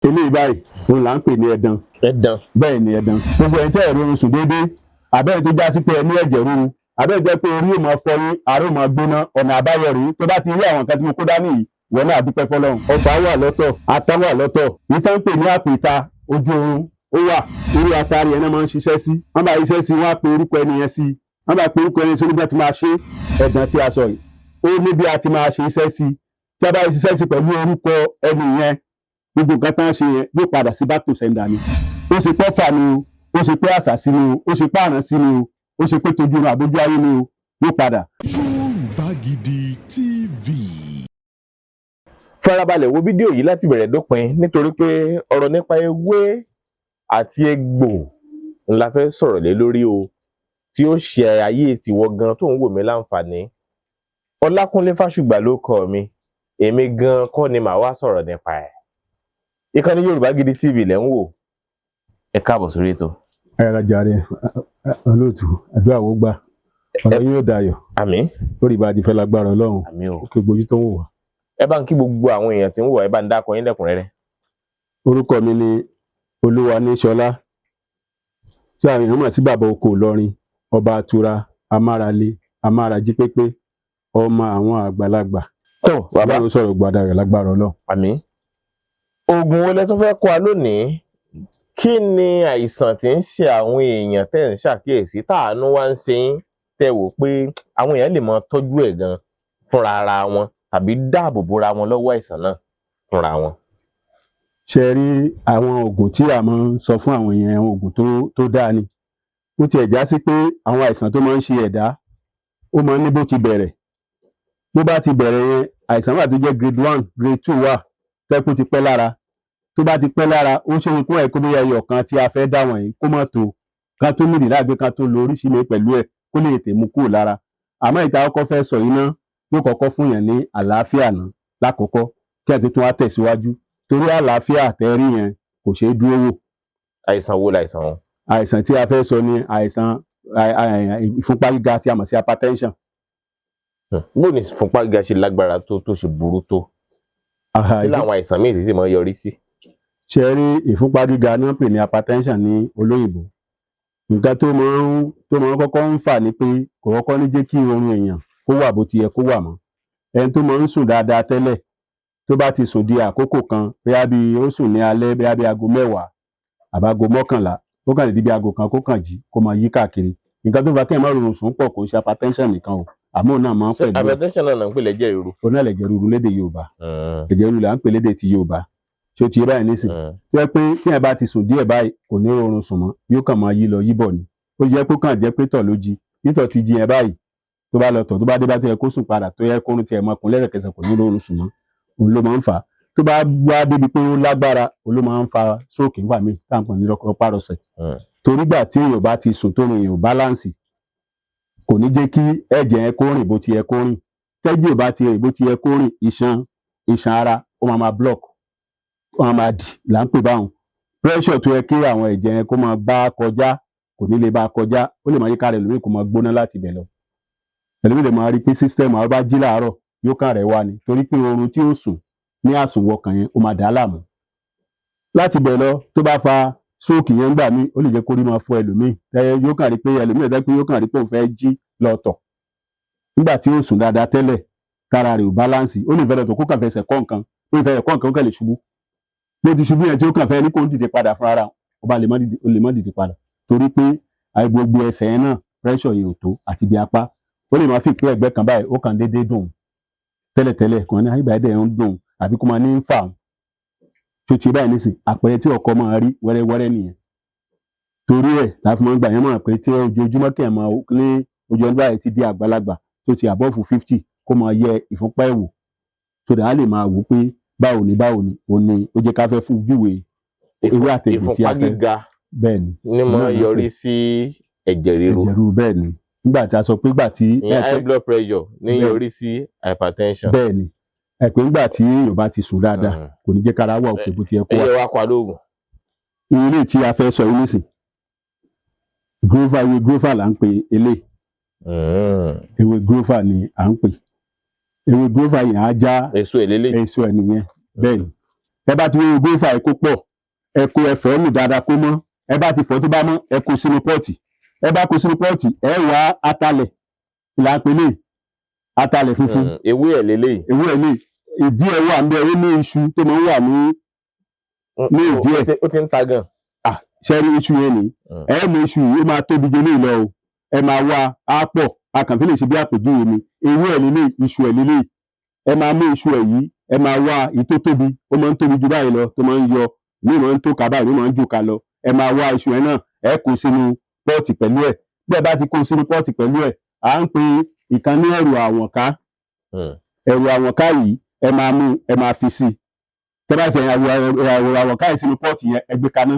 eléyìí báyìí òun là ń pè ní ẹ̀dàn. Bẹ́ẹ̀ ni ẹ̀dàn. Gbogbo ẹ̀yin tẹ́ ẹ̀ rí oorun sùn déédéé àbẹ́rẹ́ tó já sí pé ẹ ní ẹ̀jẹ̀ ríru àbẹ́rẹ́ jẹ́ pé orí ò máa fọ́ yín àárẹ̀ ò máa gbóná ọ̀nà àbáyọ rèé tó bá ti rí àwọn nǹkan tí mo kó dání yìí ìwọ náà dúpẹ́ fọ́lọ́run. Ọfà wà lọ́tọ̀ ata wà lọ́tọ̀ yìí tán ń pè ní àpèta ojú oorun ó wà irú atari ẹ̀ náà máa ń ṣiṣẹ́ sí wọ́n bá iṣẹ́ sí wọ́n á pe orúkọ ẹni yẹn sí wọ́n bá pe orúkọ ẹni sí onígbà tí máa ṣe ẹ̀dàn tí a sọ yìí ó ní bí a ti máa ṣe iṣẹ́ sí tí a bá ṣiṣẹ́ sí pẹ̀lú orúkọ ẹni yẹn gbogbo nǹkan tán ṣe yẹn yóò padà sí back to sender ni ó ṣe pé ọ̀fà ni o ó ṣe pé àṣàsí ni o ó ṣe pé àránsí ni o ó ṣe pé tójú ọ̀run àbójú ayé ni o yóò padà. Yorùbá Gidi TV. Farabalẹ̀ wo fídíò yìí láti bẹ̀rẹ̀ dópin nítorí pé ọ̀rọ̀ nípa ewé àti egbò ńlá fẹ́ sọ̀rọ̀ lé lórí o tí ó ṣe ayé tìwọ gan tó ń wò mí láǹfààní. Ọlákúnlé Fásùgbà ló kọ mi èmi gan kọ́ ni màá wá sọ̀rọ̀ nípa ẹ̀. Ìkànnì Yorùbá Gidi TV lẹ́ ń wò ẹ káàbọ̀ sórí ètò. Ayára jàre olóòtú àdúrà wo gbà ọ̀rọ̀ yóò dayọ̀. Àmín. Lórí ìbàdí fẹ́ lágbára Ọlọ́run. Àmín o. Kí gbójú tó ń wò wá. Ẹ bá ń kí gbogbo àwọn èèyàn tí ń wò wá ẹ bá ń dákọ yín lẹ́kùnrẹ́rẹ́. Orúkọ mi ni Olúwaníṣọlá tí àwọn èèyàn mọ̀ sí bàbá oko Ìlọrin ọba àtura amárale amárají pépé ọmọ àwọn àgbàlagbà. Tó bàbá Ọlọ́run sọ̀rọ̀ gbàdá rẹ̀ lágbára Ọlọ́run. Àmín. Oògùn wo lẹ tún fẹ́ kọ́ wa lónìí? Kí ni àìsàn tí ń ṣe àwọn èèyàn tẹ́ ń ṣàkíyèsí táàánú wá ń ṣe yín tẹ́ wò pé àwọn èèyàn lè máa tọ́jú ẹ̀ gan fúnra ara wọn tàbí dáàbò bora wọn lọ́wọ́ àìsàn náà fúnra wọn? Ṣe rí àwọn oògùn tí a máa ń sọ fún àwọn èèyàn àwọn oògùn tó dáa ni ó tiẹ̀ já sí pé àwọn àìsàn tó máa ń ṣe ẹ̀dá ó máa ń ní bó ti bẹ̀rẹ̀ bó bá ti bẹ̀rẹ̀ yẹn àìsàn wà tó jẹ́ grade 1 grade 2 wà tẹ́kùn ti pẹ́ lára tó bá ti pẹ́ lára ó ṣe é kó ẹ̀ kó bóyá ẹyọ kan tí a fẹ́ dá wọ̀nyí kó mọ̀ tó ká tó nídìí láàgbé ká tó lo oríṣiríṣi pẹ̀lú ẹ̀ kó lè tètè mú kúrò lára àmọ́ ìta kọ́kọ́ fẹ́ sọ yìí ná yóò kọ́kọ́ fún yàn ní àlàáfíà ná lákọ̀ọ́kọ́ kí ẹ̀ tó tún wá tẹ̀síwájú torí àlàáfíà tẹ́rí yẹn kò ṣeé dúró wò. Àìsàn wo láìsàn wọn? Àìsàn tí a fẹ́ sọ ni àìsàn ìfúnpá gíga tí a mọ̀ sí hypertension. Bó ni ìfúnpá gíga ṣe lágbára tó ṣe burú tó? Kí làwọn àìsàn míì tí sì máa ń yọrí sí? Ṣe rí ìfúnpá gíga náà pè ní hypertension ní olóyìnbó nǹkan tó máa ń kọ́kọ́ ń fà ní pé kò kọ́kọ́ ní jẹ́ kí oorun èèyàn kó wà bó ti yẹ kó wà mọ́ ẹni tó máa ń sùn dáadáa tẹ́lẹ̀ tó bá ti sùn di àkókò kan bóyá bí ó sùn ní alẹ́ bóyá bí aago 10 àbágo 11 ó kàn lè di bí aago kan kó kàn jí kó máa yí káàkiri nǹkan tó fà kí ẹ̀ má rọrùn sùn pọ̀ kò ṣe hypertension nìkan o àmọ́ náà máa ń pẹ̀lú hypertension náà ń pè lẹ́jẹ̀ ríru. òun náà lẹ̀jẹ̀ ríru lédè Yorùbá ẹ̀jẹ̀ ríru là ń pè lédè ti Yorùbá tí ó ti yé báyìí nísìn tó yẹ pé tí ẹ bá ti sùn díẹ̀ báyìí kò ní rọrùn sùn mọ́ yóò kàn máa yí lọ yí bọ̀ ni ó yẹ kó kàn jẹ́ pé tọ̀ ló jí nítọ̀ ti jí yẹn báyìí tó bá lọ tọ̀ tó bá dé bá tó yẹ kó sùn padà tó yẹ kó rún tiẹ̀ mọ́ ọkùnrin lẹ́sẹ̀kẹsẹ̀ kò ní rọrùn sùn mọ́ òun ló máa ń fà á tó bá wá débi pé ó lágbára òun ló máa ń fa stroke nígbà míì táǹpọ̀ ní rọpárọsẹ̀ torí gbà tí èèyàn bá ti sùn tó rìn èèyàn báláǹsì kò ní jẹ́ kí ẹ̀jẹ̀ yẹn kó rìn bó ti yẹ kó rìn tẹ́jẹ̀ bá ti rìn bó ti yẹ kó rìn iṣan ara ó máa block ó máa dì là ń pè báwọn pressure tó yẹ kí àwọn ẹ̀jẹ̀ yẹn kó máa bá kọjá kò ní lè bá kọjá ó lè máa yí ká rẹ̀ lómi kó máa gbóná láti ibẹ̀ lọ ẹlòmíì lè máa rí pé system àwọn bá jí láàárọ̀ yóò kàn rẹ̀ wá ni torí pé oorun tí ó sùn ní àsùnwọ̀kàn yẹn ó máa dà á láàmú láti ibẹ̀ lọ tó bá fa stroke yẹn gbà mí ó lè jẹ́ kó rí máa fọ́ ẹlòmíì yóò kàn rí pé ẹlòmíì ẹ̀dá pé yóò kàn rí pé òun fẹ́ jí lọ tọ̀ nígbà tí ó sùn dáadáa tẹ́lẹ̀ tára rẹ̀ ò báláǹsì ó lè fẹ́ lọ tó kó kàn fẹsẹ̀ kọ́ nǹkan ó lè fẹ́ kọ́ nǹkan ó kàn lè ṣubú bó ti ṣubú yẹn tí ó kàn fẹ́ ní kó ń dìde padà fún ara ó bá lè má dìde padà torí pé gbogbo ẹsẹ̀ yẹn náà pressure yẹn ò tó àti bí apá ó lè máa fi pé ẹ̀gbẹ́ kan báyìí ó kàn déédéé dùn tẹ́lẹ̀tẹ́lẹ̀ kàn ní àyíbá ẹ̀dẹ̀ ń dùn àbí kó máa ní ń fà tó ti báyìí nísìn àpẹẹrẹ tí ọkọ máa rí wẹ́rẹ́wẹ́rẹ́ nìyẹn torí ẹ̀ láti máa ń gbà yẹn máa pé tí ojoojúmọ́ kẹ̀ máa lé ojú ọdún báyìí ti di àgbàlagbà tó ti above 50 kó máa yẹ ìfúnpá ẹ̀ wò tó dà á lè máa wò pé báwo ni òun ni ó jẹ́ ká fẹ́ fún júwe ewé àtẹ̀gùn tí a fẹ́ bẹ́ẹ̀ ni mo yọrí sí ẹ̀jẹ̀ ríru bẹ́ẹ̀ ni nígbà tí a sọ pé gbà tí high blood pressure ní yọrí sí hypertension bẹ́ẹ̀ ni ẹ pé nígbà tí èèyàn bá ti sùn dáadáa kò ní jẹ́ kára wà òkè bó ti yẹ kó wà. ẹyẹ wa pa lóògùn. ilé tí a fẹ́ sọ yìí nísìn ewé grover là ń pè eléyìí ewé grover ni à ń pè ewé grover yẹn á já èso ẹ̀ lélẹ̀ èso ẹ̀ nìyẹn bẹ́ẹ̀ ni ẹ bá ti wọ́n gúrúfà ẹ kó pọ̀ ẹ kó ẹfọ́ nù dáadáa kó mọ́ ẹ bá ti fọ̀ tó bá mọ́ ẹ kó sínú pọ́ọ̀tì ẹ bá kó sínú pọ́ọ̀tì ẹ wá atalẹ̀ ìlàpẹ̀lẹ̀ atalẹ̀ funfun ewé ẹ̀ lélẹ́yìí ewé ẹ̀ lè ìdí ẹ̀ wà ńbẹ̀ ó ní iṣu tó máa ń wà ní ìdí ẹ̀ ó ti ń ta gan. ṣẹ́rí iṣu yẹn ni ẹ mú iṣu yìí ó máa tóbi jẹ ní ìlọ o ẹ máa wá á pọ̀ akànfẹ́ lè ṣe bí àpèjúwe ni ewé ẹ̀ lélẹ̀ iṣu ẹ̀ lélẹ̀ ẹ máa mú iṣu ẹ̀ yìí ẹ máa wá èyí tó tóbi ó máa ń tóbi ju báyìí lọ tó máa ń yọ ní ìmọ̀ ń tó ká báyìí ní ìmọ̀ ń jù ká lọ ẹ máa wá iṣu ẹ̀ náà ẹ kó sínú pọ́ọ̀tì pẹ̀lú ẹ̀ bí ẹ bá ti kó sínú pọ́ọ̀tì pẹ̀lú ẹ̀ à ń pe ìkan ní ẹ̀rù àwọ̀nká ẹ̀rù àwọ̀nká yìí ẹ máa mú ẹ máa fi sí tẹ́ bá fi ẹ̀rù àwọ̀nká yìí sínú pọ́ọ̀tì yẹn ẹ gbé kaná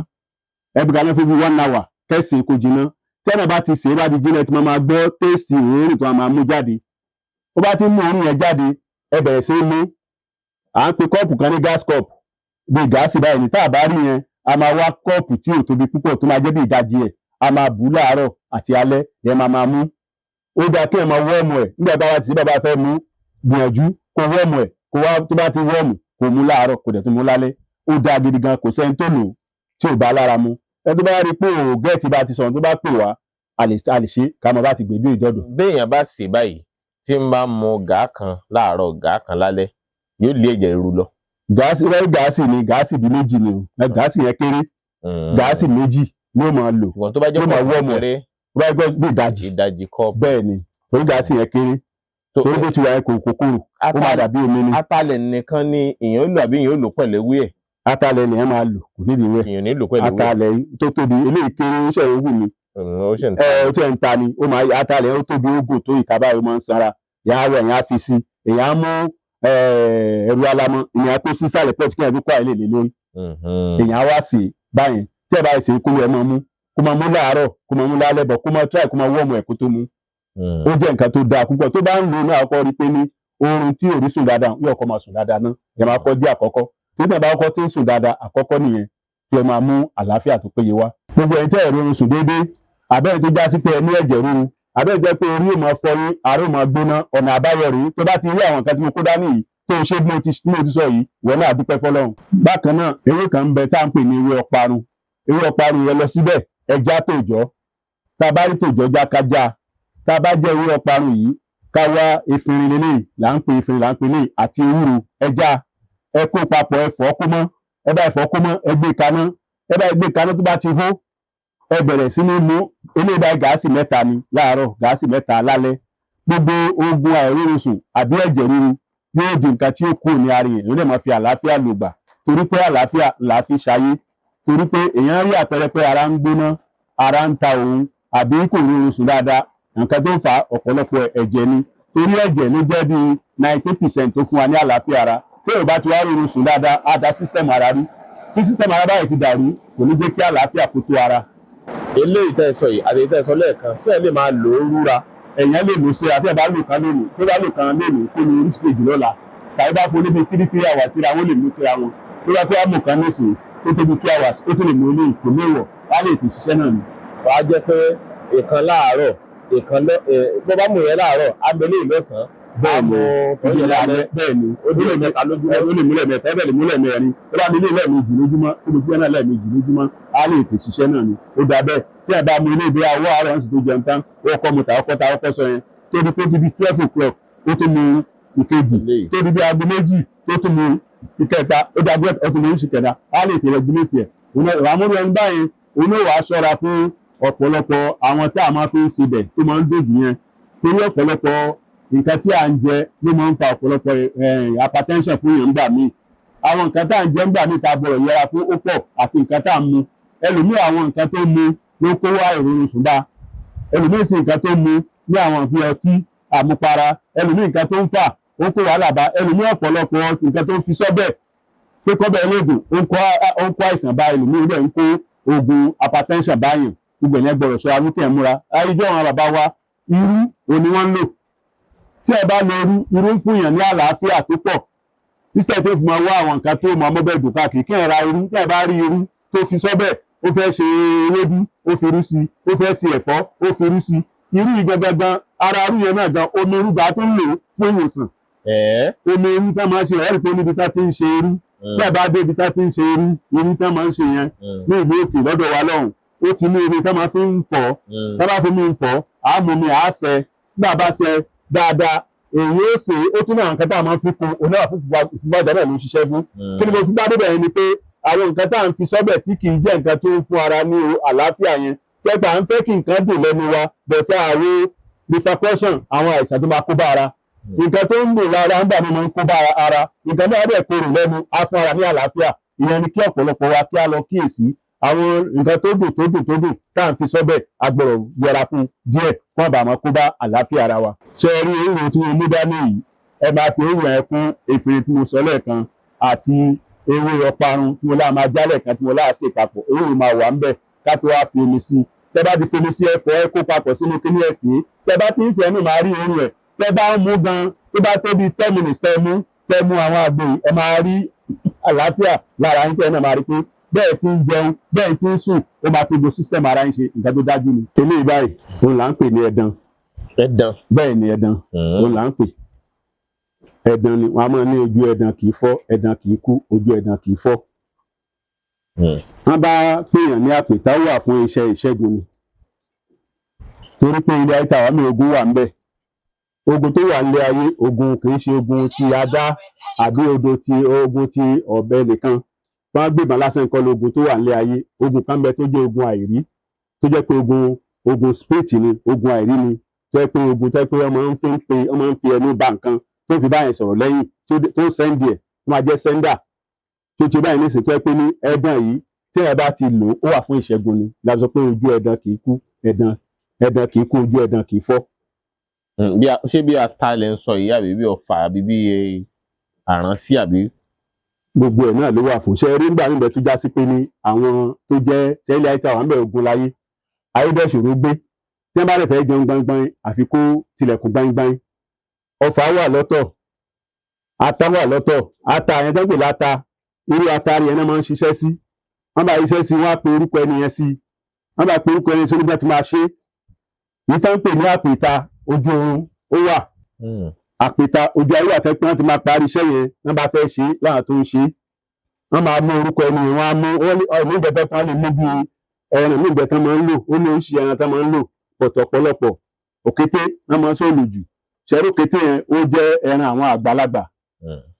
fún bí 1 hour kẹ́sì kó jiná tẹ́nà bá ti sè é bá di jiná tí wọ́n máa gbọ́ téèsì òórùn tó máa mú jáde ó bá ti mú òórùn yẹn jáde ẹ bẹ̀rẹ̀ sí í mú à ń pe kọ́ọ̀pù kan ní gas cup bíi gáàsì báyìí ní tá a bá rí yẹn a máa wá kọ́ọ̀pù tí ò tóbi púpọ̀ tó máa jẹ́ bí ìdajì ẹ̀ a máa bù ú láàárọ̀ àti alẹ́ yẹn máa mú ó dáa kí ẹ máa wọ́ọ̀mù ẹ̀ nígbà bá wá ti sí bàbá fẹ́ mú gbìyànjú kó wọ́ọ̀mù ẹ̀ kó wá tó bá ti wọ́ọ̀mù kó mú láàárọ̀ kó dẹ̀ tó mú lálẹ́ ó dáa gidi gan kò sẹ́ni tó lò tí ò bá lára mu ẹni tó bá rí pé òun gẹ́ẹ̀tì bá ti sọ̀rọ̀ tó bá pè wá a lè ṣe ká mọ̀ bá ti gbèdú ìdọ́dọ̀. béèyàn bá sè báyìí tí ń bá mu gàá kan láàárọ̀ gàá kan lálẹ́ yóò lé ẹ̀jẹ̀ ríru lọ. gáàsì ni gáàsì bí méjì ni o gáàsì yẹn kéré gáàsì méjì ló máa lò ṣùgbọ́n tó bá jẹ́ pọ̀ kéré tó bá gbọ́ bí ìdajì kọ́ọ̀pù bẹ́ẹ̀ ni torí gáàsì yẹn kéré torí bó ti wà yẹn kò kòkòrò ó máa dàbí omi ni. atalẹ̀ nìkan ni èèyàn lò àbí èèyàn lò pẹ̀lú ewé ẹ̀. atalẹ̀ nìyẹn máa lò kò nídìí wẹ̀ èèyàn nílò pẹ̀lú ewé atalẹ̀ tó tóbi eléyìí kéré ó ṣe ìwú mi ó ṣe ń ta ni ó máa atalẹ̀ ó tóbi ogun tó ìkàbá yìí máa ń sanra yàrá rẹ̀ èèyàn á fi sí èèyàn á mú ẹ̀rù alamọ èèyàn á kó sí sàlẹ̀ pọ́ọ̀tù kí ẹ̀ fi kó àìlè lé lórí èèyàn á wá sí báyìí tí ẹ bá ṣe kó ẹ máa mú kó máa mú láàárọ̀ kó máa mú lálẹ́ bọ̀ kó máa try kó máa wọ́ọ̀mù ẹ̀ kó tó mú ó jẹ́ nǹkan tó dáa púpọ̀ tó bá ń lò náà kọ́ rí pé ní oorun tí ò rí sùn dáadáa yóò kọ́ máa sùn dáadáa náà ẹ máa kọ́ jẹ́ àkọ́kọ́ tó tẹ̀ bá kọ́ tí ń sùn dáadáa àkọ́kọ́ nìyẹn kí ẹ máa mú àlàáfíà tó péye wá. gbogbo ẹ̀ ń tẹ́ ẹ̀rọ oorun sùn déédéé àbẹ́rẹ́ tó já sí pé ẹ ní ẹ̀jẹ̀ ríru àbẹ́rẹ́ jẹ́ pé orí ò máa fọ yín àárò máa gbóná ọ̀nà àbáyọ rèé tó bá ti rí àwọn nǹkan tí mo kó dání yìí tó ṣe bí mo ti sọ yìí ìwọ náà dúpẹ́ fọlọ́run. bákan náà ewé kan ń bẹ tá à ń pè ní ewé ọparun yẹn lọ síbẹ̀ ẹja tòjọ́ tá a bá rí tòjọ́ já kájá tá a bá jẹ́ ewé ọparun yìí ká wá efinrin lélẹ́yìí là ń pè efinrin là ń pè lẹ́yìn àti ewúro ẹja ẹ kó papọ̀ ẹ fọ̀ kó mọ́ ẹ bá ẹ̀fọ́ kó mọ́ ẹ gbé kaná tó bá ti hó ẹ bẹ̀rẹ̀ sí ní mú eléyìí gáàsì 3 ni láàárọ̀ gáàsì 3 lálẹ́ gbogbo ogun àìróorun sùn àbí ẹ̀jẹ̀ ríru yóò di nǹkan tí ó kù ní ara yẹn yóò lè máa fi àlàáfíà lò gbà torí pé àlàáfíà là fi ṣayé torí pé èèyàn rí àpẹẹrẹ pé ara ń gbóná ara ń ta òun àbí kò róorun sùn dáadáa nǹkan tó ń fa ọ̀pọ̀lọpọ̀ ẹ̀jẹ̀ ni torí ẹ̀jẹ̀ ló jẹ́ bí 90% tó fún wa ní àlàáfíà ara tí ò bá ti wá róorun sùn dáadáa á da system ara rí bí system ara báyìí ti dàrú kò ní jẹ́ kí àlàáfíà kó tó ara. eléyìí tẹ́ ẹ sọ yìí àti tẹ́ ẹ sọ lẹ́ẹ̀kan ṣé ẹ lè máa lò ó rúra. èèyàn lè lò ó ṣe àti ẹ̀ bá lò kan lónìí tó bá lò kan lónìí kó lo oríṣi kejì lọ́la tàbí bá fún níbi 3 hours síra wọn lè mú síra wọn tó bá pé àmọ̀ kan nísìnyí tó tóbi 2 hours ó tó lè mú ilé ìkó léwọ̀ á lè fi ṣiṣẹ́ náà ni. wàá jẹ́ pé ìkan láàárọ̀ ìkan bó bá mú yẹn láàárọ̀ abẹ́lé ìlọ́sàn-án bẹ́ẹ̀ ni ó lè mẹ́ta lójúmọ́ ó lè múlẹ̀ mẹ́ta ẹ̀bẹ̀ lè múlẹ̀ mẹ́rin tó bá nílé lẹ́ẹ̀mejì lójúmọ́ ó lè fún ẹ̀ náà lẹ́ẹ̀mejì lójúmọ́ á lè fi ṣiṣẹ́ náà ni ó dà bẹ́ẹ̀ tí ẹ bá mú ilé ìgbé àwọ̀ àárọ̀ ọ̀sìn tó jẹun tán ó kọ́ mu tàwọn sọ yẹn tó di pé bíbí 12 o'clock ó tó mu ìkejì tó di bí aago méjì tó tó mu ìkẹta ó dàgbé ọtún mu oṣù kẹta á lè tẹ̀lé gúlẹ̀tì ẹ̀ ìwàmúlò ẹni báyìí òun ò wá ṣọ́ra fún ọ̀pọ̀lọpọ̀ àwọn tí a máa fi ń sebẹ̀ tó máa ń dòdì yẹn torí ọ̀pọ̀lọpọ̀ nǹkan tí à ń jẹ ló máa ń fa ọ̀pọ̀lọpọ̀ hypertension fún yàn ńgbà míì àwọn nǹkan tá à ń jẹ ńgbà míì tá a gbọ́dọ̀ yẹra fún ó pọ̀ àti nǹkan tá à ń mu ẹlòmíì àwọn nǹkan tó mu ló kó wá ìrorun sùn bá ẹlòmíì sì nǹkan tó mu ní àwọn ìpín ọtí àmupara ẹlòmíì nǹkan tó ń fà ó kó wàhálà bá ẹlòmíì ọ̀pọ̀lọpọ̀ nǹkan tó ń fi sọ́bẹ̀ pé kọ́bẹ̀ olóògùn ó ń kó àìsàn bá ẹlòmíì rẹ̀ ń kó oògùn hypertension báyàn gbogbo ẹ̀yẹn gbọ́dọ̀ ṣọ́ amúkẹ́ múra àìjọ àwọn bàbá wa irú òní wọ́n ń lò tí ẹ bá lo irú ń fún yàn ní àlàáfíà tó pọ̀ nísìtẹ̀ tó fi máa wá àwọn nǹkan tó mọ ọmọbẹ̀ dùn káàkiri kí ẹ ra irú tí ẹ bá rí irú tó fi sọ́bẹ̀ ó fẹ́ ṣe ewédú ó fi irú sí ó fẹ́ ṣe ẹ̀fọ́ ó fi irú sí irú yìí gangan ara irú yẹn náà gan omi irú bá tó ń lò fún ìwòsàn omi irú tá máa ṣe ẹ̀rí pé níbi tá ti ń ṣe irú bí ẹ bá débi tá ti ń ṣe irin tá máa ń ṣe yẹn ní ìlú òkè lọ́dọ̀ wa lọ́hùn ó ti ní irin tá máa fi ń fọ̀ tá bá fi mí ń fọ̀ àmú mi àásẹ nígbà bá ṣe dáadáa èyí ó ṣe ó tún náà nǹkan tá a máa fi kun òun náà fún ìfúnpájà náà ló ń ṣiṣẹ́ fún kí ni mo fi bá débẹ̀ yẹn ni pé àwọn nǹkan tá à ń fi sọ́bẹ̀ tí kì í jẹ́ nǹkan tó ń fún ara ní àlàáfíà yẹn pẹ́pẹ́ à ń fẹ́ kí nǹkan dùn lẹ́nu wa bẹ̀tẹ̀ àwọn repercussion àwọn àìsàn tó máa kó bá ara nǹkan tó ń dùn lára ń bà mí máa ń kó bá ara nǹkan náà dẹ̀ korò lẹ́nu á fún ara ní àlàáfíà ìyẹn ni kí ọ̀pọ̀lọpọ̀ wa kí á lọ kíyèsí àwọn nǹkan tó dùn tá à ń fi sọ́bẹ̀ agbọ̀rọ̀ yẹra fún díẹ̀ kó bá máa kó bá àlàáfíà ara wa. ṣé ẹ rí ewúro tí mo mú dání yìí ẹ máa fi ewúro yẹn kún efinrin tí mo sọ lẹ́ẹ̀kan àti ewé ọparun tí mo láà máa jálẹ̀ kan tí mo láà ṣe papọ̀ ewúro máa wà ń bẹ̀ ká tó wá fi omi sí i tẹ́ bá ti fi omi sí ẹ̀fọ́ ẹ kó papọ̀ sínú kíní ẹ̀sìn tẹ́ bá ti ń ṣe ẹnu máa rí oorun ẹ̀ tẹ́ bá ń mú gan tó bá tó bí 10 minutes tẹ́ mú àwọn àgbo yìí ẹ máa rí àlàáfíà lára yín tẹ́ náà máa rí pé bẹ́ẹ̀ tí ń jẹun bẹ́ẹ̀ tí ń sùn ó máa tó bo system ara yín ṣe nǹkan tó dájú ni. eléyìí báyìí òun là ń pè ní ẹ̀dàn. bẹ́ẹ̀ ni ẹ̀dàn òun là ń pè ẹ̀dàn ni wọ́n á máa ní ojú ẹ̀dàn kì í fọ́ ẹ̀dàn kì í kú ojú ẹ̀dàn kì í fọ́. wọ́n bá pèèyàn ní àpètá wà fún iṣẹ́ ìṣẹ́gun ni torí pé ilé ayé tàwa mi ogun wà ń bẹ̀ ogun tó wà nílé ayé ogun kì í ṣe ogun ti adá àbí ogun ti ọ̀bẹ nìkan wọ́n gbébọn lásán kọ́ lógun tó wà nílé ayé ogun kan bẹ tó jẹ́ ogun àìrí tó jẹ́ pé ogun spirit ni ogun àìrí ni tó jẹ́ pé ogun tó jẹ́ pé ọmọ ń fi ẹnu ba nǹkan tó fi báyẹn sọ̀rọ̀ lẹ́yìn tó sẹ́ndì ẹ̀ tó máa jẹ́ sẹ́ndà tó ti báyìí nísìnyí tó jẹ́ pé ní ẹ̀dàn yìí tí ẹ bá ti lò ó wà fún ìṣẹ́gun ni la sọ pé ojú ẹ̀dàn kì í kú ẹ̀dàn kì í kú ojú ẹ̀dàn kì í fọ́. ṣé bí atalẹ̀ ń sọ yìí àbí bí ọfà àbí bí àránsí àbí. gbogbo ẹ̀ náà ló wà fún ṣe rí nígbà níbẹ̀ tó já sí pé ní àwọn tó jẹ́ sẹ́lẹ̀ àìta àwọn àbẹ̀ ogun láyé ayédèṣòro gbé tí wọ́n bá lè fẹ́ jẹun gbangban àfi kó tilẹ̀kùn gbangban ọfà wà lọ́tọ̀ ata wà lọ́tọ̀ ata yẹn tó ń pè láta irú atari yẹn náà máa ń ṣiṣẹ́ sí wọ́n bá iṣẹ́ sí wọ́n á pe orúkọ ẹni yẹn sí wọ́n bá pe orúkọ ẹni sí onígbà tí máa ṣe yìí tó ń pè ní àpèta ojú oorun ó wà àpèta ojú ayé àtẹ́pẹ́ wọ́n ti máa parí iṣẹ́ yẹn wọ́n bá fẹ́ ṣe láwọn tó ń ṣe wọ́n máa mú orúkọ ẹni yẹn wọ́n á mú ọ̀nà ìgbẹ́tẹ́ kan lè mú bí ẹran ní ìgbẹ́tẹ́ máa ń lò ó ní oríṣi ẹran tó máa ń lò pọ̀tọ̀pọ̀lọpọ̀ òkété wọ́n máa ń sọ òlù jù ṣẹ́rú òkété yẹn ó jẹ́ ẹran àwọn àgbàlagbà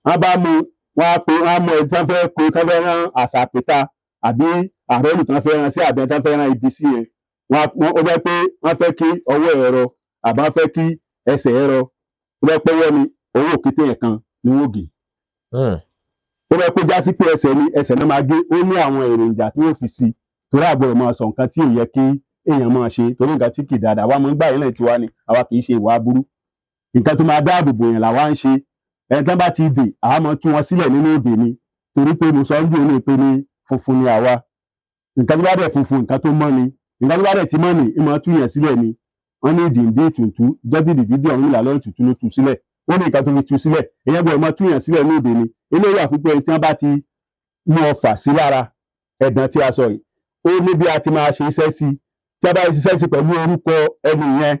wọ́n bá mú wọ́n á mú ẹni tí wọ́n fẹ́ kó tí wọ́n fẹ́ rán àṣà àpèta àbí àrẹ́lù tí wọ́n fẹ́ rán sí àbẹ̀ tí wọ́n fẹ́ rán ibi sí yẹn ó bẹ́ pé wọ́n fẹ́ kí ọwọ́ ẹ̀rọ àbá wọ́n fẹ́ kí ẹsẹ̀ ẹ̀rọ ó bẹ́ pẹ́wọ́ ni owó òkété yẹn kan ni wọ́n gé ó bẹ́ pé jásí pé ẹsẹ̀ náà máa gé ó ní àwọn èròjà tí wọ́n fi sí torí àgbọ̀rọ̀ máa sọ nǹkan tí ò yẹ kí èèyàn máa ṣe torí nǹkan tí kì í dáadáa àwa máa ń gbà yín lẹ́yìn tiwa ni àwa kì í ṣe ìwà aburú nǹkan tó máa dáàbò bò yẹn làwa ń ṣe ẹni tán bá ti dè àwa máa tú wọn sílẹ̀ nínú òde ni torí pé mo sọ ń dùn ní pé ní funfun ni àwa nǹkan tó bá dẹ̀ funfun nǹkan tó mọ́ ni nǹkan tó bá dẹ̀ ti mọ́ ni ìmọ̀ tú yẹn sílẹ̀ ni wọ́n ní ìdìndín ìtùntú jọ́dìdì dídí ọ̀hún ìlà lọ́rùn tuntun ló tú sílẹ̀ ó ní nǹkan tó fi tú sílẹ̀ èyàn gbọ́dọ̀ máa tú yẹn sílẹ̀ ní òde ni eléyìí àfikún ẹni tí wọ́n bá ti mú ọfà sí lára ẹ̀dàn tí a sọ yìí ó ní bí a ti máa ṣe iṣẹ́ sí tí a bá ṣiṣẹ́ sí pẹ̀lú orúkọ ẹni yẹn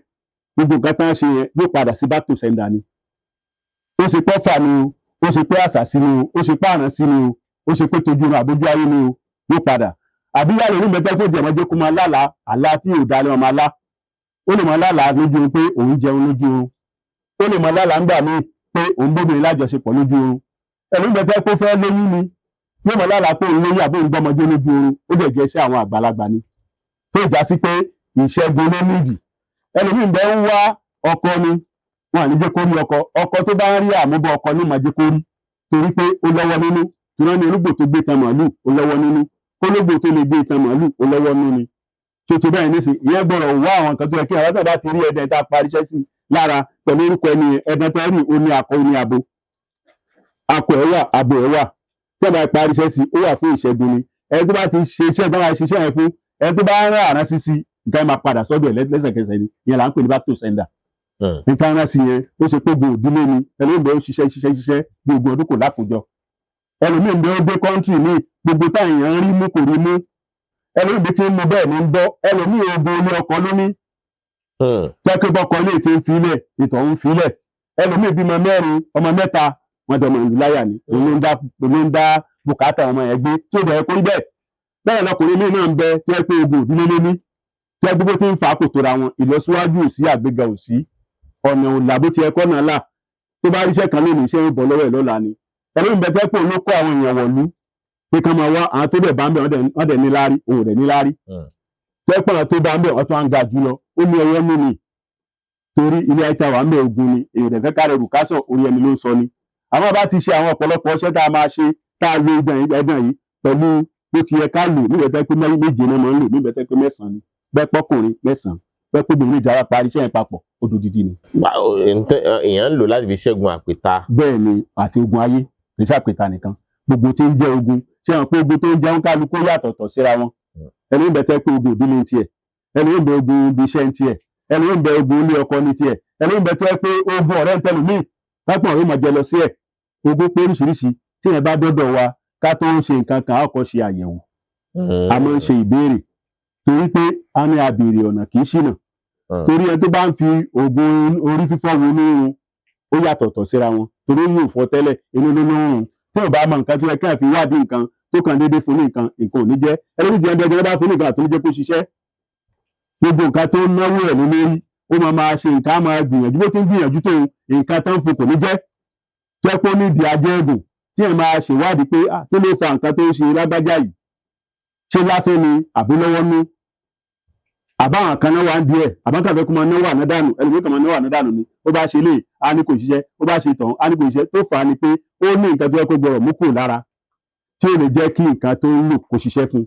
gbogbo nǹkan tán ṣe yẹn yóò padà sí back to sender ni ó ṣe pé ọfà ni o ó ṣe pé àṣàsí ni o ó ṣe pé àránsí ni o ó ṣe pé tójú nu àbójú ayé ni o yóò padà àbí yàrá ìlú mẹ́tẹ́ tó jẹ̀mọ́ jẹ́ kó máa lálàá àlá tí yóò dá lé wọn máa lá ó lè máa lálàá lójú oorun pé òun jẹun lójú oorun ó lè máa lálàá ńgbà míì pé òun bóbìnrin lájọṣepọ̀ lójú oorun ẹ̀lú mẹ́tẹ́ kó fẹ́ lóyún ni yóò máa lálàá pé òun lóyún àbí òun gbọ́mọdé lójú oorun ó dẹ̀ jẹ́ iṣẹ́ àwọn àgbàlagbà ni tó já sí pé ìṣẹ́gun ló nídìí ẹlòmíì bẹ́ ń wá ọkọ ni wọn à ní jẹ́ kó rí ọkọ tó bá ń rí àmúbọ̀ ọkọ ní máa jẹ́ kó rí torí pé ó lọ́wọ́ nínú tí wọ́n ní ológbò tó gbé tan màálù ó lọ́wọ́ nínú ológbò tó lè gbé tan màálù ó lọ́wọ́ nínú ni tuntun bẹ́ẹ̀ nísìn ìyẹn gbọ́dọ̀ wá àwọn nǹkan tó yẹ kí àwọn tó bá ti rí ẹ̀dẹ̀ tá a parí iṣẹ́ sí lára pẹ̀lú orúkọ ẹni ẹ̀dẹ̀ tó rí ó ní akọ ó ní abo akọ ẹ̀ wà abo ẹ̀ wà tí wọ́n bá parí iṣẹ́ sí ó wà fún ìṣẹ́gun ni ẹni tó bá ti ṣe iṣẹ́ tó bá ṣiṣẹ́ yẹn fún ẹni tó bá ń rán àrán sí sí nǹkan máa padà sọ́dọ̀ ẹ̀ lẹ́sẹ̀kẹsẹ̀ ni ìyẹn là ń pè ní back to sender nǹkan rán sí yẹn ó ṣe pé gbòòdì ìdílé ni ẹlòmíì bẹ́ẹ̀ ó ṣiṣẹ́ bí ogun ọdún kò lákòjọ ẹlòmíì bẹ́ẹ̀ ó dé kọ́ńtì ní gbogbo táyà ń rí mú kò rí mú ẹlòmíì bí ti ń mu bẹ́ẹ̀ ní ń bọ́ ẹlòmíì ogun ilé ọkọ ló ní jẹ́kí bọ́kọ ilé ti ń filẹ̀ ìtọ̀ ń filẹ̀ ẹlòmíì bímọ 4 ọmọ 3 wọ́n jọ mọ̀ ìlú láyà ni òun ló ń dá bùkátà ọmọ yẹn gbé tí ó bẹ̀rẹ̀ kó rí bẹ́ẹ̀ bẹ́ẹ̀ lọkùnrin míì náà ń bẹ tó yẹ pé ogun òdílé lé ní tó yẹ gbogbo tí ń fà á kò tóra wọn ìlọsíwájú ò sí àgbéga ò sí ọ̀nà òlà bó ti yẹ kọ́nà là tó bá ríṣẹ́ kan lónìí iṣẹ́ ń bọ̀ lọ́wọ́ ẹ̀ lọ́la ni ẹ̀rọ ń bẹ tẹ́ pé òun ló kó àwọn èèyàn wọ̀lú pé ká máa wá àwọn tó dẹ̀ bá ń bẹ̀ wọ́n dẹ̀ ní láárí òun ò dẹ̀ ní láárí tẹ́ pé àwọn tó bá ń bẹ̀ wọ́n tún á ń ga jù lọ ó ní ọwọ́ mú ni torí ilé ayé wà ń bẹ̀ ogun ni èèyàn dẹ̀ fẹ́ kárẹ̀ rù kásọ̀ orí ẹni ló ń sọ ni àwọn bá ti ṣe àwọn ọ̀pọ̀lọpọ̀ ọṣẹ́ tá a máa ṣe tá a lo ẹ̀dàn yìí pẹ̀lú bó ti yẹ ká lò níbẹ̀ tẹ́ pé méje náà máa ń lò níbẹ̀ tẹ́ pé mẹ́sàn-án ni bẹ́ẹ̀ pọ́kùnrin mẹ́sàn-án bẹ́ẹ̀ pé obìnrin ìjára parí iṣẹ́ yẹn papọ̀ ó do dídí ni. èèyàn ń lò láti fi ṣẹ́gun àpèta. bẹ́ẹ̀ ni àti ogun ayé kì í ṣàpèta nìkan gbogbo tí ń jẹ́ ogun ṣé wọn pé ogun tó ń jẹun kálukú yàtọ̀tọ̀ síra wọn ẹni ń bẹ tẹ́ pé ogun ìdílé ń tiẹ̀ ẹni ń bẹ ogun ibi iṣẹ́ ń tiẹ̀ ẹni ń bẹ ogun ilé ọkọ ní tiẹ̀ ẹni ń bẹ tẹ́ pé ogun ọ̀rẹ́ ń tẹnu míì pápá ọ̀rẹ́ mọ̀ jẹ lọ sí ẹ̀ ogun pé oríṣiríṣi tí yẹn bá dọ́dọ̀ wa ká tó ń ṣe nǹkan kan á kọ́ ṣe àyẹ̀wò a máa ń ṣe ìbéèrè torí pé a ní abèrè ọ̀nà kì í ṣìnà torí ẹni tó bá ń fi oògùn orí fífọ́ wo lóorun ó yàtọ̀tọ̀ síra wọn torí yóò fọ́ tẹ́lẹ̀ inú ló lóorun tí ò bá mọ nǹkan tí wọ́n kàn fi wádìí nǹkan tó kàn déédéé fún ní nǹkan ò ní jẹ́ ẹni tí ẹni bá fún ní nǹkan àti oníjẹ́ kó ṣiṣẹ́ gbogbo nǹkan tó náwó ẹ̀ lé lórí ó máa ṣe nǹkan á máa gbìyànjú bó ti ń gbìyànjú tó nǹkan tó ń fún kò ní jẹ́ tó ẹ pé ó ní ìdí ajẹ́gùn tí ẹ máa ṣèwádìí pé tó ló fa nǹkan tó ń ṣe lágbájá yìí ṣé lásán ni àbí lọ́wọ́ nú àbáwọn kan náà wà ń díẹ̀ àbákan fẹ́ kó máa náwó ànádànù ẹlòmíì kan máa náwó ànádànù ni ó bá ṣe lè á ní kò ṣiṣẹ́ ó bá ṣe tàn á ní kò ṣiṣẹ́ tó fà á ni pé ó ní nǹkan tó yẹ kó gbọrọ̀ mú kúrò lára tí ó lè jẹ́ kí nǹkan tó ń lò kó ṣiṣẹ́ fún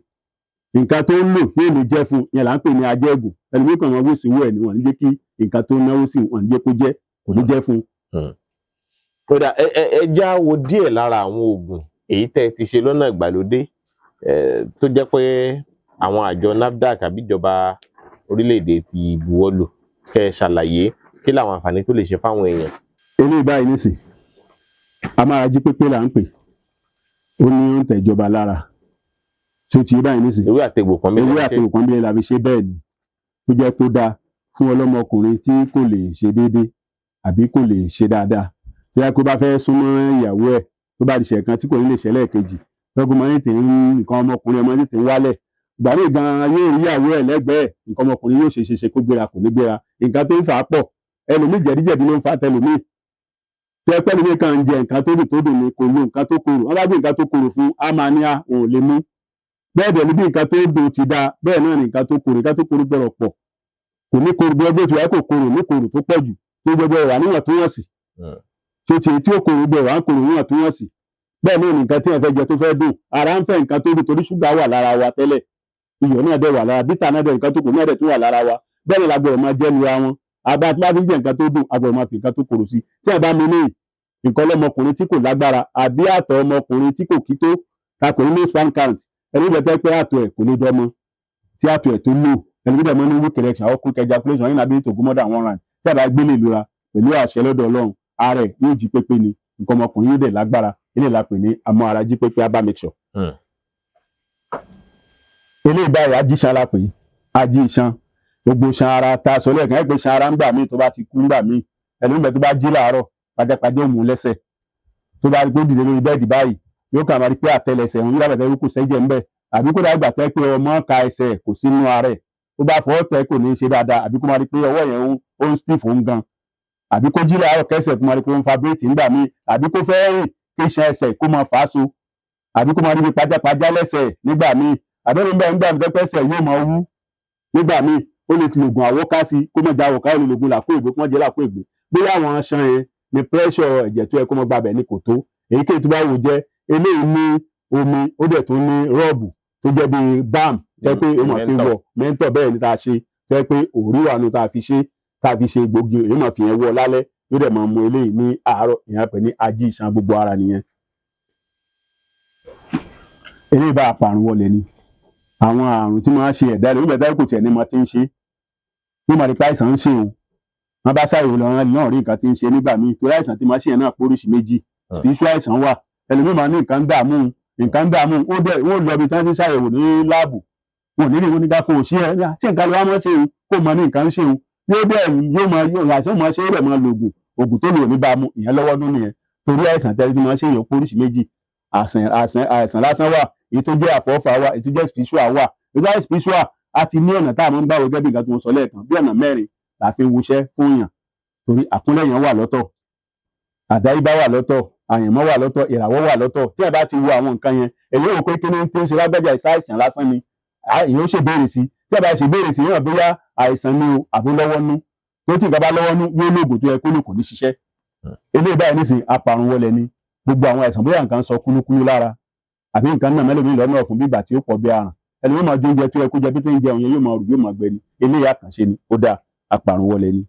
nǹkan tó ń lò yóò lè jẹ́ fún yẹn là ń pè ní ajẹ́gùn ẹlòmíì kan wọn wó sí owó ẹ̀ ni wọ́n ní jẹ́ kí nǹkan tó náwó sí wọ́n ní jẹ́ kó jẹ́ kò ní jẹ́ fún. kódà ẹ já wo díẹ̀ lára àwọn oògùn èyí tẹ́ ti ṣe lọ́nà ìgbàlódé tó jẹ́ pé àwọn àjọ NAFDAC àbí ìjọba orílẹ̀-èdè ti buwọ́lù kẹ́ ẹ ṣàlàyé kí làwọn àǹfààní tó lè ṣe fáwọn èèyàn. eléyìí báyìí nísìn amárají pépé là ń pè ó ní ó ń tẹ̀ ìjọba lára tó ti báyìí nísìn ewé àtegbò kan bí la fi ṣe bẹ́ẹ̀ ni tó jẹ́ tó dáa fún ọlọ́mọkùnrin tí kò lè ṣe déédéé àbí kò lè ṣe dáadáa tó yẹ kó bá fẹ́ súnmọ́ ìyàwó ẹ̀ tó bá di ṣẹ̀kan tí kò ní lè ṣẹlẹ̀ kejì lọ́gbọ̀n máa ń tẹ̀ ń nǹkan ọmọkùnrin ọmọ tètè ń wálẹ̀ gbàrí gan-an yóò rí ìyàwó ẹ̀ lẹ́gbẹ̀ẹ́ nǹkan ọmọkùnrin yóò ṣe kó gbéra kò ní gbéra nǹkan tó ń fà á pọ̀ ẹlòmíì jẹ̀díjẹ̀dí ló ń fa tẹlòmíì tó ẹ pẹ́lú mi kàn ń jẹ nǹkan tó dùn ni kò lo nǹkan tó korò wọ́n bá gbé nǹkan tó korò fún amania òun ò lè mú bẹ́ẹ̀ dẹ̀ ni bí nǹkan tó dùn ti da bẹ́ẹ̀ náà ni nǹkan tó korò gbọ́dọ̀ pọ̀ kò ní korò bí ọgbẹ́ tí wàá kò korò ní korò tó pọ̀ jù tó gbẹgbẹ wà níwọ̀ntúnwọ̀nsì tí ó korò gbẹ wà ń korò níwọ̀ntúnwọ̀nsì bẹ́ẹ̀ náà nǹkan tí wọ́n fẹ́ jẹ tó fẹ́ dùn ara ń fẹ́ nǹkan tó dùn torí ṣúgà wà lára wa tẹ́lẹ̀ iyọ̀ náà dẹ̀ wà lára bítà náà dẹ̀ nǹkan tó kù náà dẹ̀ tún wà lára wa bẹ́ẹ̀ ni lágbọ̀rọ̀ máa jẹ́ lura wọn àbá tí wọ́n fi ń jẹ nǹkan tó dùn agbọ̀rọ̀ máa fi nǹkan tó korò sí tí ẹ bá mi ní nǹkan ọlọ́mọkùnrin tí kò lágbára àbí àtọ̀ ọmọkùnrin tí kò kí tó takò ní sperm count ẹni bẹ̀tẹ̀ pé àtọ̀ ẹ̀ kò lè dọ́mọ tí àtọ̀ ẹ̀ tó lò ẹni bẹ̀tẹ̀ mọ́ ní weak erection àwọn quick ejaculation yìí nàbí tògún mọ́dà one round tí a bá gbélé ìlura pẹ̀lú àṣẹ lọ́dọ̀ Ọlọ́run ààrẹ yóò jí pépé ni nǹkan ọmọkùnrin yóò dẹ̀ lágbára ilé la pè ní amọ́ ara jí pépé abá make sure. eléyìí báyìí ajíṣan la pè é ají iṣan gbogbo iṣan ara ta sọ lẹ́ẹ̀kan ẹ̀ pé iṣan ara ń gbà míì tó bá ti kú ń gbà míì ẹlòmíì tó bá jí láàárọ̀ pajápajá òmù lẹ́sẹ̀ tó bá rí pé ó dìde lórí bẹ́ẹ̀dì báyìí yóò kà máa rí pé àtẹ́lẹsẹ̀ òun yóò bàtẹ́ kò sẹ́jẹ̀ ńbẹ̀ àbí kó dàgbà tẹ́ pé ọmọ ka ẹsẹ̀ kò sínú ara ẹ̀ tó bá fọwọ́ tẹ kò ní í ṣe dáadáa àbí kó máa rí pé ọwọ́ yẹn ó ń stiff òun gan àbí kó jí láàárọ̀ kẹsẹ̀ kó máa rí pé ó ń fa bírètì ńgbà míì àbí kó fẹ́ rìn kí iṣan ẹsẹ̀ kó máa fà á so àbí kó máa rí pé pajápajá lẹ́sẹ̀ nígbà míì àbẹ́rẹ́ ńgbà tó pẹ́sẹ̀ yóò máa wú nígbà míì ó lè ti lògùn àwọ́ká sí kó má já àwọ́ká ó lè lògùn làkó ìgbé kó má jẹ́ làkó ìgbé bóyá àwọn aṣan yẹn ni pressure ẹ̀jẹ̀ tó yẹ kó mọ́ gbàbẹ̀ ní kò tó èyíkéyìí tó bá wò jẹ́ eléyìí ní omi ó dẹ̀ tó ní rọ́ọ̀bù tó jẹ́ bíi balm jẹ́ pé ó máa fi wọ̀ mẹ́ńtọ̀ bẹ́ẹ̀ ni tá a ṣe jẹ́ pé òrí wà nù tá a fi ṣe gbòógì èyí máa fi yẹn wọ̀ lálẹ́ yóò dẹ̀ máa mu eléyìí ní àárọ̀ ìyẹn pè ní ají iṣan gbogbo ara nìyẹn. eléyìí bá àpàrùn wọlé ni àwọn àrùn tí máa ṣe ẹ̀dá rẹ̀ nígbà tí kò tiẹ̀ ní mo ti ń ṣe ní màdí pé àìsàn ń ṣe òun wọn bá ṣàyẹ̀wò lọ́wọ́ náà rí nǹkan tí ń ṣe nígbà míì torí àìsàn tí máa ṣe yẹn náà póríṣi méjì spiritual àìsàn wà ẹlòmíì máa ní nǹkan ń dààmú wọ́n lọ ibi tí wọ́n ti ṣàyẹ̀wò ní láàbù wọn ò ní ìwé nígbà kan ò ṣe ẹ tí nǹkan lọ́wọ́ máa ṣe òun kó mọ ní nǹkan ń ṣe òun yóò àìsàn máa ṣe é rẹ̀ máa lo oògùn tó lò ní bá mu ìyẹn lọ́wọ́ nínú yẹn torí àìsàn tẹ́lẹ̀ tí wọ́n ṣe èèyàn póríṣi méjì àìsàn lásán wà, èyí tó jẹ́ àfọwọ́fà wà, èyí tó jẹ́ spiritual wà. Èyí tó jẹ́ spiritual a ti ní ọ̀nà tá a máa ń gbà wọ gẹ́gẹ́ bí nǹkan tí mo sọ lẹ́ẹ̀kan, bí ọ̀nà 4 la fi ń wuṣẹ́ fún èèyàn, torí àkúnlẹ̀yàn wà lọ́tọ̀, àdáyébá wà lọ́tọ̀, àyànmọ́ wà lọ́tọ̀, ìràwọ̀ wà lọ́tọ̀. Tí ẹ bá ti wo àwọn nǹkan yẹn, èyí ò pé kí ni tí ń ṣe lágbájá àìsàn lásán ni, èyí ó ṣèbéèrè sí. Tí ẹ bá ṣèbéèrè sí yàn bóyá àìsàn ni o àbó lọ́wọ́ nú, tó tí nǹkan bá lọ́wọ́ nú yóò lóògùn tó yẹ kó lò kò ní ṣiṣẹ́. Eléyìí báyìí nísìnyí aparun wọlé ni, gbogbo àwọn àìsàn bóyá nǹkan sọ kúlúkúlú lára àbí nǹkan náà mẹ́lòmíì lọ́nà ọ̀fun bí ìgbà tí ó pọ̀ bí àrùn, ẹlòmíì máa jó oúnjẹ tó yẹ kó jẹ bí tó ń jẹun yẹn yóò máa rù yóò máa gbẹ ni, eléyìí àkànṣe ni, ó dáa, aparun wọlé ni.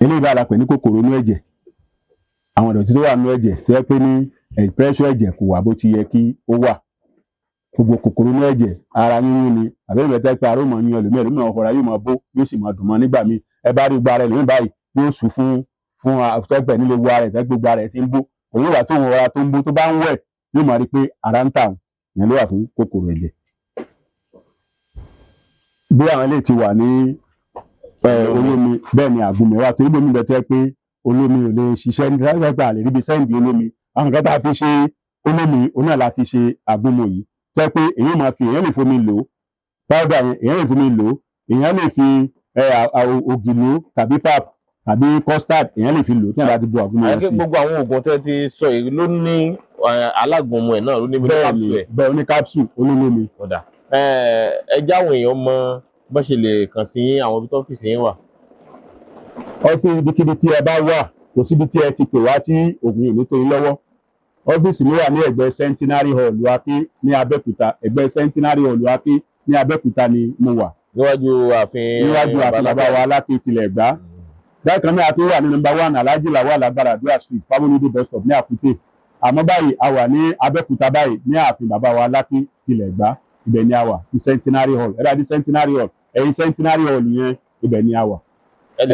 Eléyìí bá la pè ní kòkòrò inú ẹ̀jẹ̀, àwọn ìdọ̀tí tó wà nínú ẹ̀jẹ̀ tó yẹ pé ní pressure ẹ̀jẹ̀ kò wà bó ti yẹ kí ó wà. Gbogbo kòkòrò inú ẹ̀jẹ̀, ara yíyún ni àbí ìrẹ̀tẹ́ pé ara ó máa yún ẹlòmíì ọ̀fọ̀ra yóò máa bó yóò sì máa dùn mọ́ nígbà míì. Ẹ bá rí gbára ẹlòmíì báyìí yóò sùn fún àtọ́gbẹ̀ nílé wo ara ẹ̀ tẹ́ gbogbo ara ẹ̀ ti ń bó, òun wà tó ń wọra tó ń bó tó bá ń wẹ̀ yóò máa rí pé ara ń tà yẹn ló wà fún kòkòrò ẹ̀jẹ̀. Bí àwọn eléyìí ti wà ní olómi bẹ́ẹ̀ ni àgùnmẹ̀ wà, torí bómi bẹ́ẹ̀ tẹ́ pé olómi ò lè ṣiṣẹ́ ní lágbàgbà lè ríbi sẹ́ǹdì olómi. Àwọn nǹkan tá a fi ṣe olómi òun náà la fi ṣe àgùnmọ̀ yìí, tẹ́ pé èèyàn máa fi èèyàn lè fomi lò ó, powder yẹn èèyàn lè fomi lò ó, èèyàn lè fi ògì lò ó tàbí pap tàbí custard èèyàn lè fi lò ó tí èèyàn bá ti bu àgùnmọ̀ yẹn sí. Gbogbo àwọn oògùn tẹ́ ti sọ yìí ló ní alágùnmọ̀ ẹ̀ náà ló ní capsule ẹ̀. Bẹ́ẹ̀ ó ní capsule olólómi. Ọ̀dà ẹ jáwọn èèyàn mọ bó ṣe lè kàn sí àwọn ibi tó ọ́fíìsì yín wà. Ọ́fíìsì ibikíbi tí ẹ bá wà, kò síbi tí ẹ ti pè wá tí oògùn yìí ní tó yín lọ́wọ́. Ọ́fíìsì mi wà ní ẹ̀gbẹ́ Centenary Hall Akin ní Abẹ́òkúta, ẹ̀gbẹ́ Centenary Hall Akin ní Abẹ́òkúta ni mo wà. Níwájú ààfin bàbá wa Aláké tilẹ̀ Ẹ̀gbá. Bákan náà a tún wà ní number 1 Alhaji Lawal Agbáradúrà Street, Famolide bus stop ní Àkúté. Àmọ́ báyìí a wà ní Abẹ́òkúta báyìí ní ààfin bàbá wa Aláké tilẹ̀ Ẹ̀gbá, ibẹ̀ ni a wà ní Centenary Hall. Ẹ̀rọ àdí Centenary Hall, ẹ̀yìn Centenary Hall yẹn ibẹ̀ ni a wà. Ẹ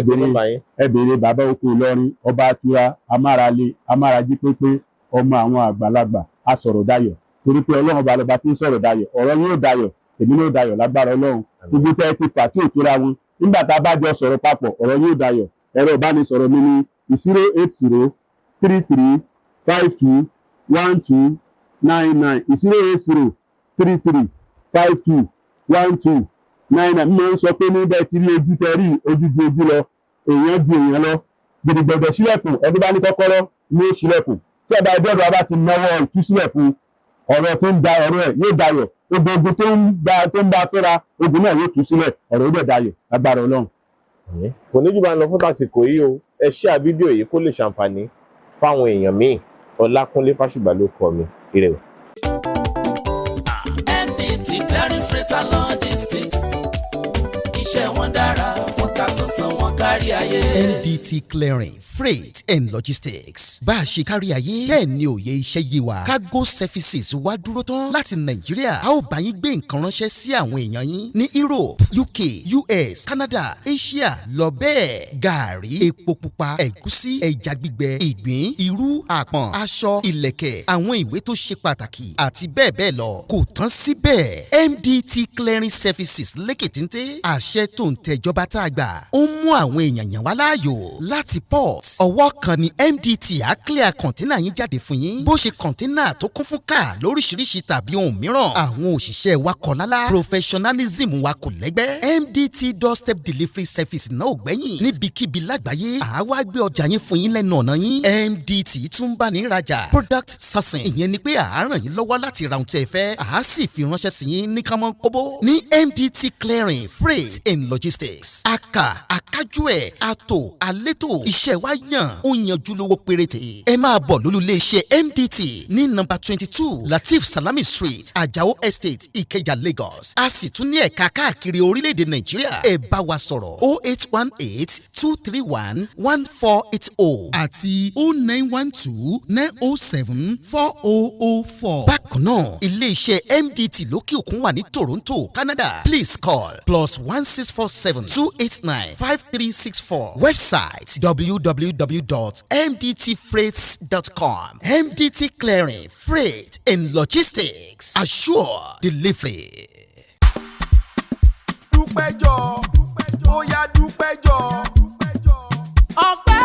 béèrè bàbá oko Ìlọrin, ọba atura, amárale, amárají pépé, ọmọ àwọn àgbàlagbà, asọ̀rọ̀ dayọ̀, torí pé Ọlọ́run ọba lọba tí ń sọ̀rọ̀ dayọ̀, ọ̀rọ̀ yóò dayọ̀, èmi náà dayọ̀ lágbára Ọlọ́run. Gbogbo tẹ́ ẹ ti fà tí ò tóra wọn, nígbà tá a bá jọ sọ̀rọ̀ papọ̀ ọ̀rọ̀ yóò dayọ̀. Ẹ̀rọ ìbánisọ̀rọ̀ mi ni 08033521299 08033521299. Mo máa ń sọ pé níbẹ̀ tí rí ojú tẹ rí ojú ju ojú lọ, èèyàn ju èèyàn lọ. Gidigbọ̀dọ̀ sílẹ̀kùn, ẹni bá ní kọ́kọ́rọ́ ní ó sílẹ̀kùn. Tí ẹ bá ẹgbẹ́ ọ̀dọ̀ bá ti náwó ìtúsílẹ̀ fún ọ̀rọ̀ tó ń da ọ̀rọ̀ ẹ̀ yóò dayọ̀. Ogun tó ń bá fẹ́ra ogun náà yóò tú sílẹ̀, ọ̀rọ̀ yóò dayọ̀ lágbára Ọlọ́run. Kò ní jù bá ń lọ fún tàsìkò yìí o, ẹ share fídíò yìí kó lè ṣàǹfààní fáwọn èèyàn míì. Ọlákúnlé Fásùgbà ló kọ mi, ire o. NDT Clearing Freight and Logistics, iṣẹ́ wọn dára, wọ́n ta sánsan wọn kárí ayé. NDT Clearing Freight and Logistics. Bá a ṣe kárí ayé, bẹ́ẹ̀ ni òye iṣẹ́ yé wa. Cargo services wá dúró tán láti Nàìjíríà. A ó bá yín gbé nǹkan ránṣẹ́ sí àwọn èèyàn yín ní Europe, UK, US, Canada, Asia, lọ bẹ́ẹ̀. Gààrí, epo pupa, ẹ̀gúsí, ẹja gbígbẹ, ìgbín, irú, àpọ̀n, aṣọ, ìlẹ̀kẹ̀, àwọn ìwé tó ṣe pàtàkì àti bẹ́ẹ̀ bẹ́ẹ̀ lọ. Kò tán síbẹ̀. MDT Clearing Services lékè téńté. Àṣẹ tó ń tẹjọba tá a gbà. Ó mú àwọn èèyàn yàn wá láàyò láti port. Ọwọ́ kan ni MDT á clear kọ̀ńténà yín jáde fún yín. Bó ṣe kọ̀ńténà tó kún fún káà lóríṣiríṣi tàbí ohun mìíràn. Àwọn òṣìṣẹ́ wa kọ̀ lálá. Professionalism wa kò lẹ́gbẹ́. MDT doorstep delivery service náà ò gbẹ́yìn. Níbikíbi lágbàáyé, àwa gbé ọjà yín fún yín lẹ́nu ọ̀nà yín. MDT tún bá ní ìrajà. Product sourcing. Ìyẹn ni pé à á ràn yín lọ́wọ́ láti ra ohun tí ẹ fẹ́. À á sì fi ránṣẹ́ sí yín ní kánmọ́ kóbó. Ní MDT Clearing Freight and Logistics. Akájú ẹ̀, àtò, àlétò. Iṣẹ́ wa yàn, ó yanjú lówó péréte. Ẹ máa bọ̀ lólulẹ̀ iṣẹ́ MDT ní nọ́mbà 22 Latif Salami Street, Ajao Estate, Ìkẹjà, Lagos. A sì tún ní ẹ̀ka káàkiri orílẹ̀-èdè Nàìjíríà. Ẹ bá wa sọ̀rọ̀ 0818-231-1480 àti 0912-907-4004. Bákan náà, ilé-iṣẹ́ MDT lókè òkun wà ní Toronto, Canada. Please call +1647-289-5364. Website www.mdtfreights.com. MDT Clearing, Freight and Logistics. Assure delivery. Dúpẹ́jọ́, ó yá dúpẹ́jọ́. Ọpẹ́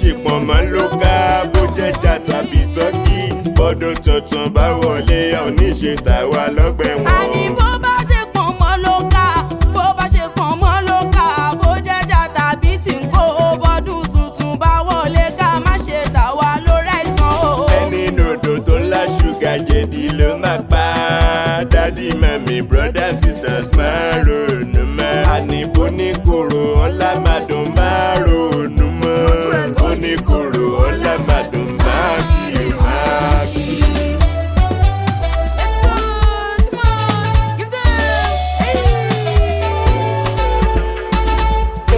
ṣe pọ̀nmọ́ ló ká bó jẹ́jà tàbí tọ́kì bọ́dún tuntun bá wọlé oníṣe tàwa lọ́gbẹ̀ wọn. àní bó bá ṣe pọ̀nmọ́ ló ká bó bá ṣe pọ̀nmọ́ ló ká bó jẹ́jà tàbí tí ń kó bọ́dún tuntun bá wọlé ká má ṣe tàwa lórí àìsàn o. ẹni nòdò tó ńlá ṣúgà jẹ̀dí ló máa pa dádì mami broda sisters máa ronú mọ́. àní bó ní kòrò ọ̀la máa dùn máa ronú mọ́. bó ní kòrò ọ̀la máa dùn máa kí máa kí.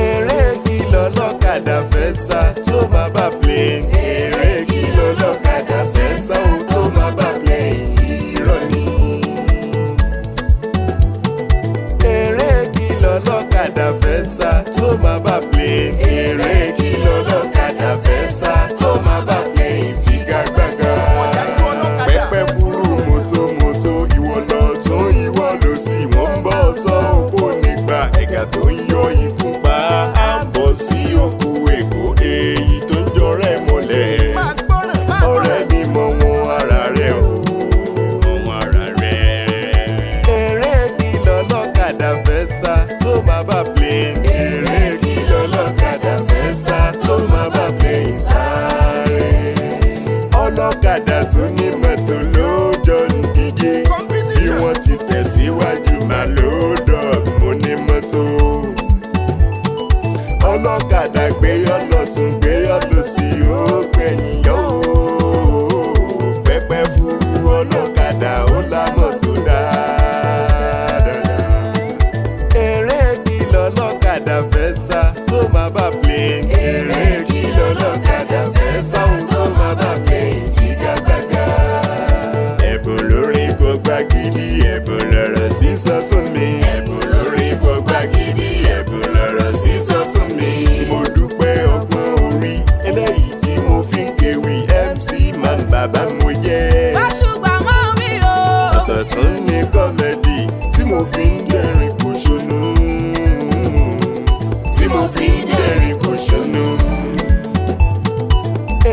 eré kìlọ̀ lọ́kadà fẹ́ sá tó máa bá plane. eré kìlọ̀ lọ́kadà fẹ́ sá ó tó máa bá plane. irọ́ ni. eré kìlọ̀ lọ́kadà fẹ́ sá tó máa bá plane. eré kìlọ̀ lọ́kadà fẹ́ sá tó máa bá plane. figagbága. pẹ́pẹ́ fúru mọ́tò ìwọ lọ tún ìwọ lọ sí wọ́n ń bọ̀ sọ òpó nígbà ẹ̀gà tó ń yọ ikú pa á ń bọ̀ sí òkú èkó èyí tó ń jọrẹ́ mọ́lẹ̀. ọ̀rẹ́ mi mọ wọn ara rẹ̀ o wọn ara rẹ̀. eré kìlọ̀ lọ́kadà fẹ́ sá tó máa bá plane. eré kìlọ̀ lọ́kadà fẹ́ sá tó máa bá plane sáré. ọlọ́kadà tó ní mọ́tò ló jọ ń díje bí wọ́n ti tẹ̀síwájú máa ló dọ̀ mo ní mọ́tò. ọlọ́kadà gbéyọ́ lọ́tún gbéyọ́ lọ́sì ó gbẹ̀yìn yọ ó. pẹ́pẹ́ fúru ọlọ́kadà ó lá mọ́tò dáadáa. eré kìlọ̀ lọ́kadà fẹ́ sá tó máa bá plane. eré kìlọ̀ lọ́kadà fẹ́ sá ó tó máa bá plane. figagbága. ẹ̀bùn lórí gbogbo gidi ẹ̀bùn lọ̀rọ̀ sísọ fún mi. ẹ̀bùn lórí gbogbo gidi ẹ̀bùn lọ̀rọ̀ sísọ fún mi. mo dúpẹ́ ọgbọ́n orí eléyìí tí mo fi ń kéwì MC Man bàbá mo jẹ́. Báṣùgbà mọ́ mi o. ọ̀tọ̀ tún ní kọ́mẹ́dì tí mo fi ń dẹ́rìn pòṣónú. tí mo fi ń dẹ́rìn pòṣónú.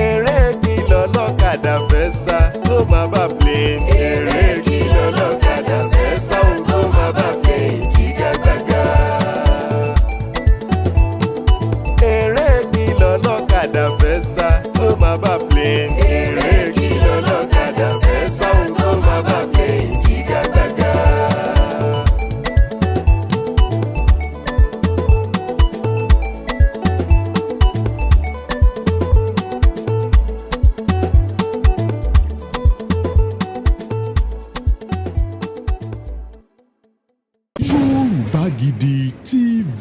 eré kìlọ̀ lọ́kadà fẹ́ sá tó máa bá plane. eré kìlọ̀ lọ́kadà fẹ́ sá ó tó máa bá plane. figagbága. eré kìlọ̀ lọ́kadà fẹ́ sá tó máa bá plane. eré kìlọ̀ lọ́kadà fẹ́ sá ó tó máa bá plane. figagbága. Yorùbá Gidi TV.